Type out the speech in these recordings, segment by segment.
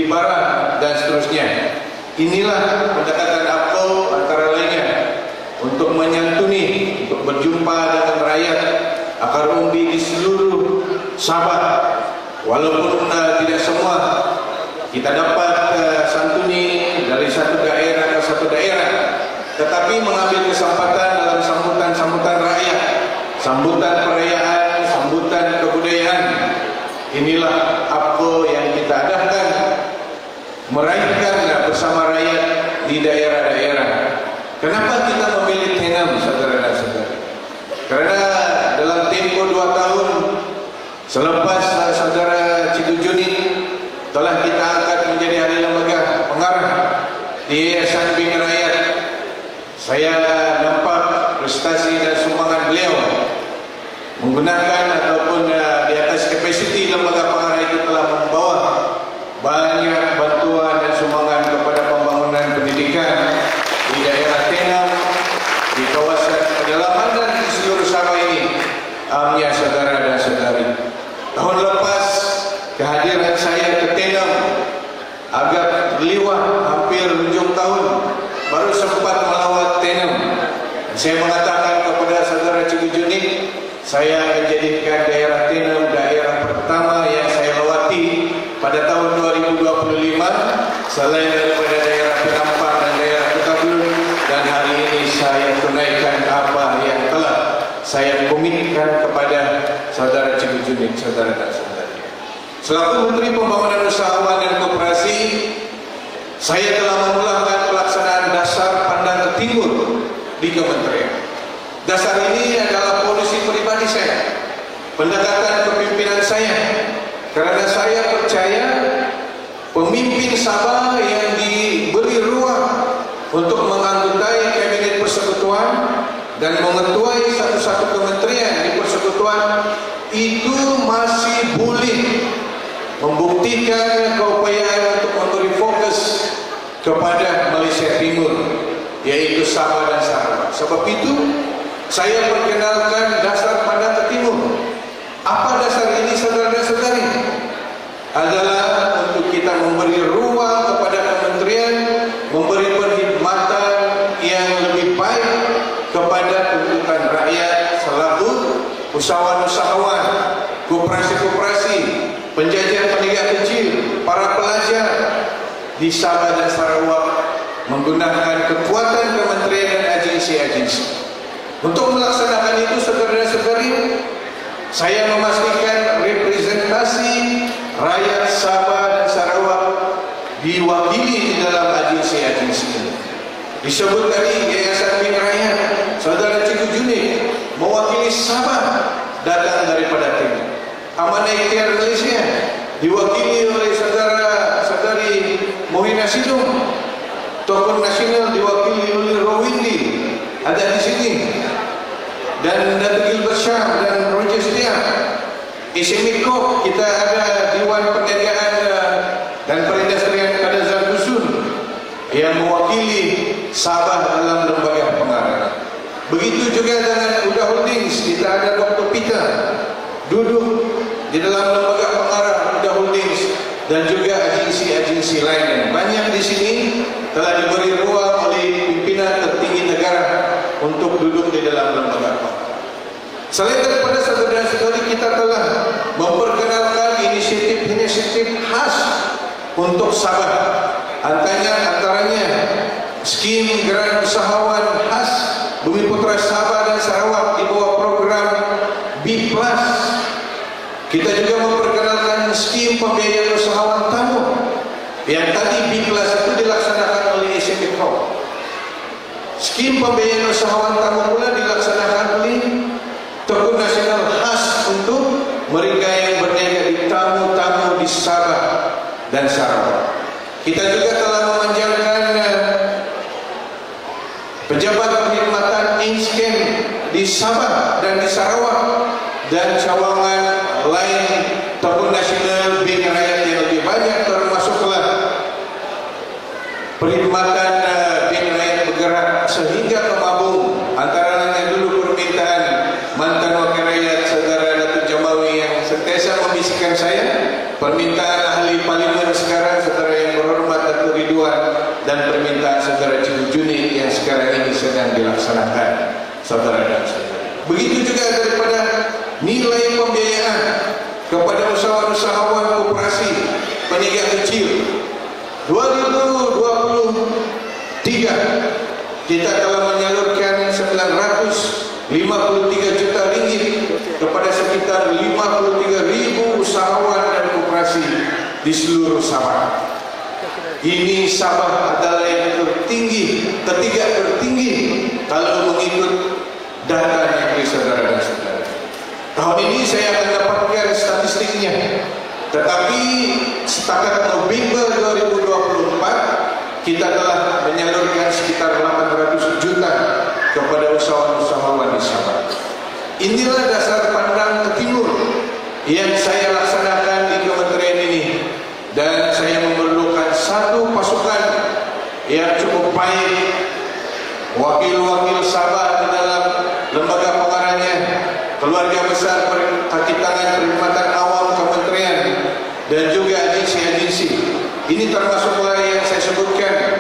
beli barang dan seterusnya. Inilah pendekatan APKO antara lainnya untuk menyantuni, untuk berjumpa dengan rakyat akar umbi di seluruh Sabah. Walaupun tidak semua kita dapat santuni dari satu daerah ke satu daerah, tetapi mengambil kesempatan dalam sambutan-sambutan rakyat, sambutan perayaan, sambutan kebudayaan. Inilah APKO yang kita adakan, meraihkan bersama rakyat di daerah-daerah. Kenapa kita memilih Tenam, saudara dan saudari? Karena dalam tempo 2 tahun selepas saudara Cikujuni telah kita angkat menjadi ahli lembaga pengarah di Yayasan Bina Rakyat, saya nampak prestasi dan sumbangan beliau menggunakan ataupun di atas kapasiti lembaga pengarah itu telah membawa banyak bantuan dan sumbangan kepada pembangunan pendidikan di daerah Tenam, di kawasan pedalaman dan di seluruh Sabah ini. Ya saudara dan saudari, tahun lepas kehadiran saya ke Tenam agak liwah, hampir ujung tahun baru sempat melawat Tenam. Saya mengatakan kepada saudara Cikujuni, saya menjadikan daerah Tenam daerah pertama yang saya lawati pada tahun 2025 selain daripada daerah Penampang dan daerah Petabun, dan hari ini saya tunaikan apa yang telah saya komitkan kepada saudara Cikujuni, saudara dan saudari. Selaku Menteri Pembangunan Usahawan dan Koperasi, saya telah memulakan pelaksanaan dasar pandang ke timur di kementerian. Dasar ini adalah polisi pribadi saya, pendekatan kepimpinan saya, karena saya percaya pemimpin Sabah yang diberi ruang untuk menganggotai kabinet persekutuan dan mengetuai satu-satu kementerian di persekutuan itu masih boleh membuktikan keupayaan untuk memberi fokus kepada Malaysia Timur, yaitu Sabah dan Sarawak. Sebab itu saya perkenalkan dasar pandang ke timur. Apa dasar ini, saudara dan saudari? Adalah untuk kita memberi ruang kepada kementerian, memberi perkhidmatan yang lebih baik kepada tuntutan rakyat selaku usahawan-usahawan, koperasi-koperasi, penjajar pendidikan kecil, para pelajar di Sabah dan Sarawak menggunakan kekuatan kementerian dan agensi-agensi. Untuk melaksanakan itu, saudara dan saudari, saya memastikan representasi rakyat Sabah dan Sarawak diwakili di dalam agensi-agensi ini. Disebut tadi Yayasan Bina Rakyat, saudara Cikujuni mewakili Sabah datang daripada Tenam. Amanah Ikhtiar Malaysia diwakili oleh saudara-saudari Mohina Sidong. Tokoh nasional diwakili oleh Rawindi ada di sini, dan Datuk Gilbert Shah dan Roger Setia. SMIKO kita ada Dewan Perniagaan dan Perindustrian Kadazan Dusun yang mewakili Sabah dalam lembaga pengarah. Begitu juga dengan Uda Holdings, kita ada Dr. Peter duduk di dalam lembaga pengarah Uda Holdings, dan juga agensi-agensi lain. Banyak di sini telah diberi ruang oleh pimpinan tertinggi negara untuk duduk di dalam lembaga pengarah. Selain daripada saudara-saudari, kita telah memperkenalkan inisiatif-inisiatif khas untuk Sabah. Antaranya skim geran usahawan khas Bumi Putra Sabah dan Sarawak di bawah program B+. Kita juga memperkenalkan skim pembiayaan usahawan tamu yang tadi B+ itu dilaksanakan oleh SMIKO. Skim pembiayaan usahawan tamu pula dilaksanakan oleh Tokoh Nasional khas untuk mereka yang berniaga di tamu-tamu di Sabah dan Sarawak. Kita juga telah memanjangkan pejabat perkhidmatan InScan di Sabah dan di Sarawak, dan cawangan lain Tokoh Nasional Bina Rakyat yang lebih banyak, termasuklah perkhidmatan Bina Rakyat bergerak sehingga ke Mabung. Antara lain dulu permintaan mantan wakil rakyat saudara Datuk Jamawi yang sentiasa membisikkan saya, permintaan ahli parlimen sekarang saudara peniaga kecil. 2023 kita telah menyalurkan 953 juta ringgit kepada sekitar 53.000 usahawan dan koperasi di seluruh Sabah. Ini Sabah adalah yang ketiga tertinggi kalau mengikut data negeri saudara dan saudara. Tahun ini saya akan dapatkan statistiknya, tetapi setakat November 2024 kita telah menyalurkan sekitar 800 juta kepada usahawan-usahawan di Sabah. Inilah dasar pandang ke timur yang saya laksanakan di kementerian ini, dan saya memerlukan satu pasukan yang cukup baik, wakil-wakil Sabah di dalam lembaga pengarahnya, keluarga besar kaki tangan perkhidmatan awam kementerian, dan juga agensi-agensi. Ini termasuklah yang saya sebutkan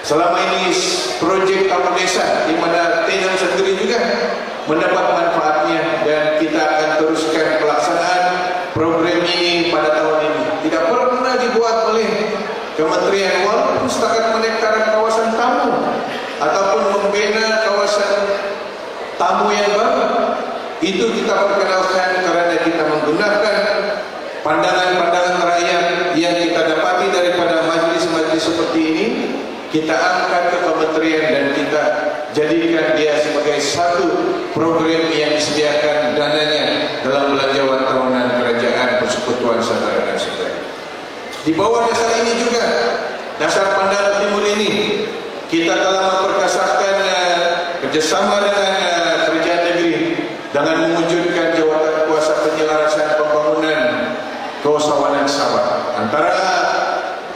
selama ini proyek tamu desa, di mana Tenam sendiri juga mendapat manfaatnya, dan kita akan teruskan pelaksanaan program ini pada tahun ini. Tidak pernah dibuat oleh kementerian, walaupun setakat menektarkan kawasan tamu ataupun membina kawasan tamu yang baru, itu kita perkenalkan karena kita menggunakan pandangan-pandangan rakyat yang kita dapati daripada majelis-majelis seperti ini. Kita angkat ke kementerian dan kita jadikan dia sebagai satu program yang disediakan dananya dalam belanjawan tahunan kerajaan persekutuan saudara dan saudara. Di bawah dasar ini juga, dasar pandangan timur ini, kita telah memperkasahkan kerjasama dengan kerajaan negeri dengan mewujudkan jawatan kuasa penyelarasan pembangunan keusahawanan Sabah antara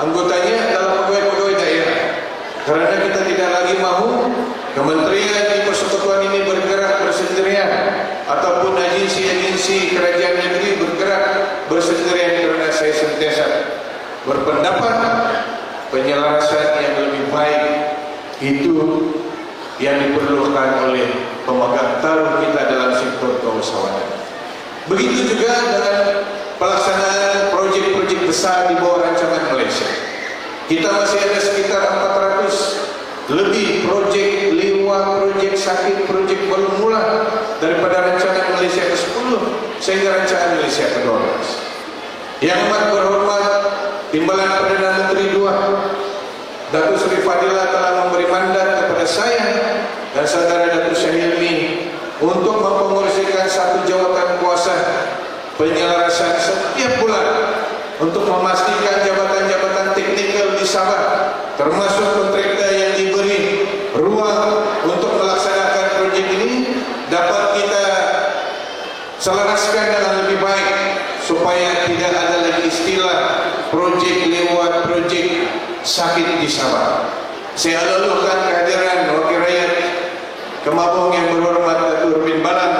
anggotanya dalam pegawai-pegawai daerah. Karena kita tidak lagi mahu kementerian di persekutuan ini bergerak bersendirian ataupun agensi-agensi kerajaan negeri bergerak bersendirian, karena saya sentiasa berpendapat penyelarasan yang lebih baik itu yang diperlukan oleh pemegang taruh kita dalam sektor keusahawanan. Begitu juga dengan pelaksanaan proyek-proyek besar di bawah rancangan Malaysia. Kita masih ada sekitar 400 lebih proyek lewat, proyek sakit, proyek baru mula daripada rancangan Malaysia ke-10 sehingga rancangan Malaysia ke-12. Yang amat berhormat Timbalan Perdana Menteri II Datuk Seri Fadilah telah memberi mandat kepada saya dan saudara Datuk Syahilmi untuk mempromosikan satu jawatan kuasa penyelarasan setiap bulan untuk memastikan jabatan-jabatan teknikal di Sabah, termasuk kontraktor yang diberi ruang untuk melaksanakan proyek ini, dapat kita selaraskan dengan lebih baik supaya tidak ada lagi istilah proyek lewat, proyek sakit di Sabah. Saya lalukan kehadiran wakil rakyat Kemabung yang berhormat Datuk Rubin Balan,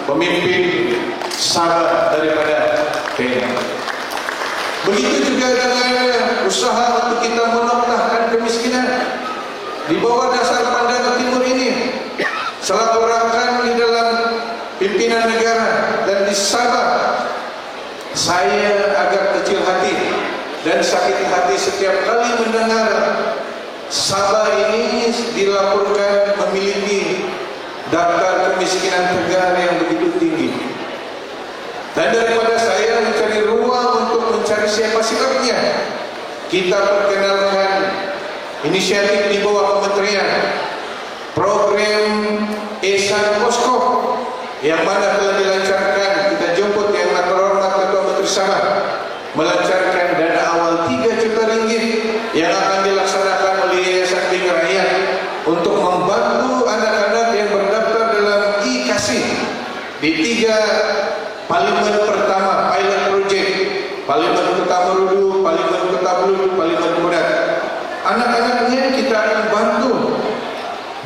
pemimpin Sabah daripada TNI. Begitu juga dengan usaha untuk kita menoktahkan kemiskinan. Di bawah dasar pandangan timur ini, selaku rakan di dalam pimpinan negara dan di Sabah, saya agak kecil hati dan sakit hati setiap kali mendengar Sabah ini dilaporkan memiliki daftar kemiskinan negara yang begitu tinggi. Dan daripada saya mencari ruang untuk mencari siapa sebabnya, kita perkenalkan inisiatif di bawah kementerian, program Ehsan Posko yang mana telah dilancarkan. Kita jemput yang terhormat Ketua Menteri Sabah melancarkan dana awal 3 juta ringgit yang akan dilaksanakan oleh Yayasan Bina Rakyat untuk membantu anak-anak yang berdaftar dalam e-kasih di 3 Parlimen pertama, pilot project, Parlimen Kota Merudu, Parlimen Kota Belud, Parlimen Kudat. Anak-anaknya kita akan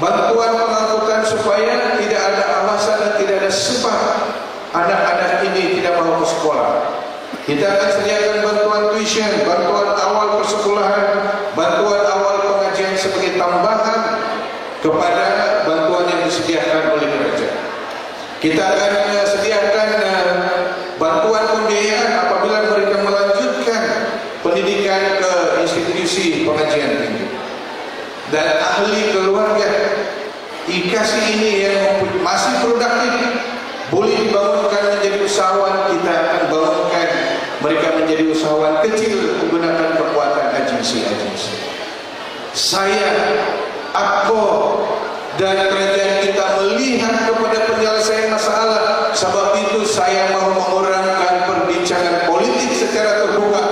bantuan pengangkutan supaya tidak ada alasan dan tidak ada sebab anak-anak ini tidak mau ke sekolah. Kita akan sediakan bantuan tuition, bantuan awal persekolahan, bantuan awal pengajian sebagai tambahan kepada bantuan yang disediakan oleh kerajaan. Kita akan sediakan bantuan pembiayaan apabila mereka melanjutkan pendidikan Divisi Pengajian Tinggi dan ahli keluarga. IKASI ini yang masih produktif boleh dibangunkan menjadi usahawan, kita akan bangunkan mereka menjadi usahawan kecil menggunakan kekuatan agensi-agensi. Saya, APKO dan kerajaan kita melihat kepada penyelesaian masalah. Sebab itu saya mau mengurangkan perbincangan politik secara terbuka,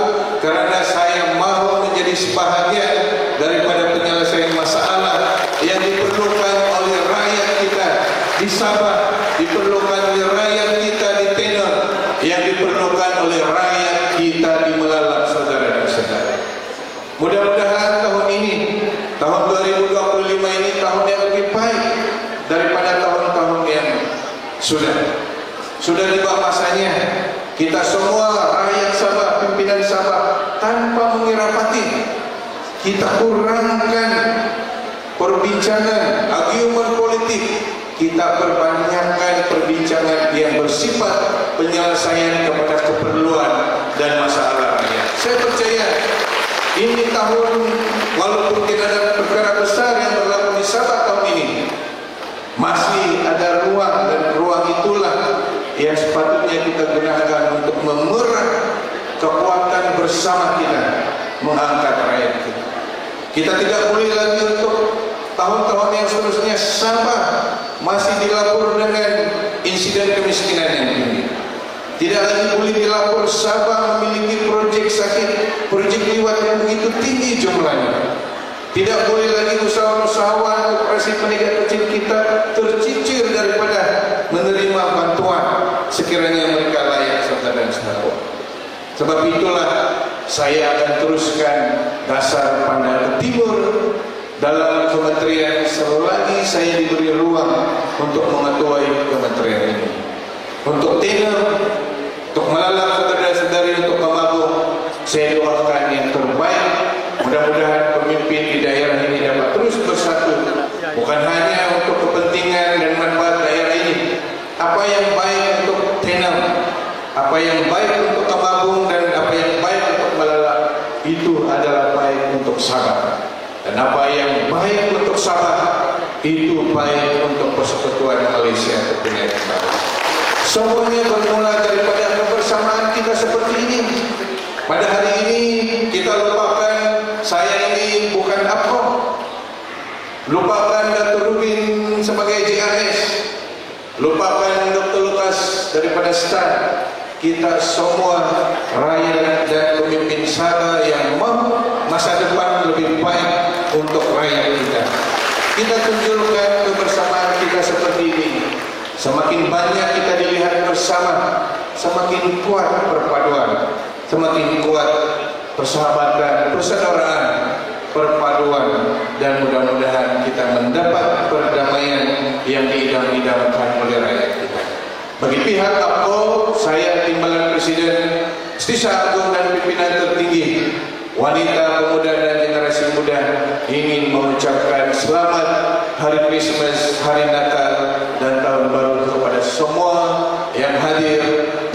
karena saya mau menjadi sebahagian daripada penyelesaian masalah yang diperlukan oleh rakyat kita di Sabah, diperlukan oleh rakyat kita di Tenor, yang diperlukan oleh rakyat kita di Melalak, saudara dan saudara. Mudah-mudahan tahun ini, tahun 2025 ini tahun yang lebih baik daripada tahun-tahun yang sudah tiba masanya kita semua rakyat Sabah, pimpinan Sabah, tanpa mengirapati, kita kurangkan perbincangan argumen politik, kita perbanyakkan perbincangan yang bersifat penyelesaian kepada keperluan dan masalah rakyat. Saya percaya ini tahun, walaupun tidak ada perkara besar yang berlaku di Sabah tahun ini, masih ada ruang, dan ruang itulah yang sepatutnya kita gunakan untuk memerah kekuatan bersama kita mengangkat rakyat kita. Kita tidak boleh lagi untuk tahun-tahun yang seterusnya Sabah masih dilapor dengan insiden kemiskinan yang tinggi. Tidak lagi boleh dilapor Sabah memiliki proyek sakit, proyek liwat yang begitu tinggi jumlahnya. Tidak boleh lagi usahawan-usahawan koperasi peniaga kecil kita tercicir daripada menerima bantuan sekiranya mereka layak, saudara dan saudara. Sebab itulah saya akan teruskan dasar pandang ke timur dalam kementerian selagi saya diberi ruang untuk mengetuai kementerian ini. Untuk Tenor, untuk Melalak, saudara-saudari, untuk Kamabung, saya doakan yang terbaik. Mudah-mudahan pemimpin di daerah ini dapat terus bersatu, bukan hanya untuk kepentingan dan manfaat daerah ini. Apa yang baik untuk Tenor, apa yang baik untuk Kamabung, dan apa yang baik untuk Melalak, itu adalah baik untuk Sabah. Dan apa yang baik untuk Sabah, itu baik untuk persekutuan Malaysia tentunya. Semuanya bermula daripada kebersamaan kita seperti ini. Pada hari ini kita lupakan saya ini bukan APKO, lupakan Datuk Rubin sebagai JRS, lupakan Dr. Lukas daripada STAN. Kita semua rakyat dan pemimpin Sabah yang mahu masa depan lebih baik untuk rakyat kita. Kita tunjukkan kebersamaan kita seperti ini. Semakin banyak kita dilihat bersama, semakin kuat perpaduan, semakin kuat persahabatan, persaudaraan, perpaduan, dan mudah-mudahan kita mendapat perdamaian yang diidam-idamkan oleh rakyat kita. Bagi pihak APKO, saya Timbalan Presiden, Setiausaha Agung dan pimpinan tertinggi, wanita, pemuda dan generasi muda ingin mengucapkan selamat Hari Krismas, Hari Natal dan Tahun Baru kepada semua yang hadir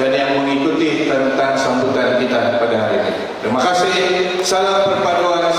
dan yang mengikuti tentang sambutan kita pada hari ini. Terima kasih. Salam perpaduan.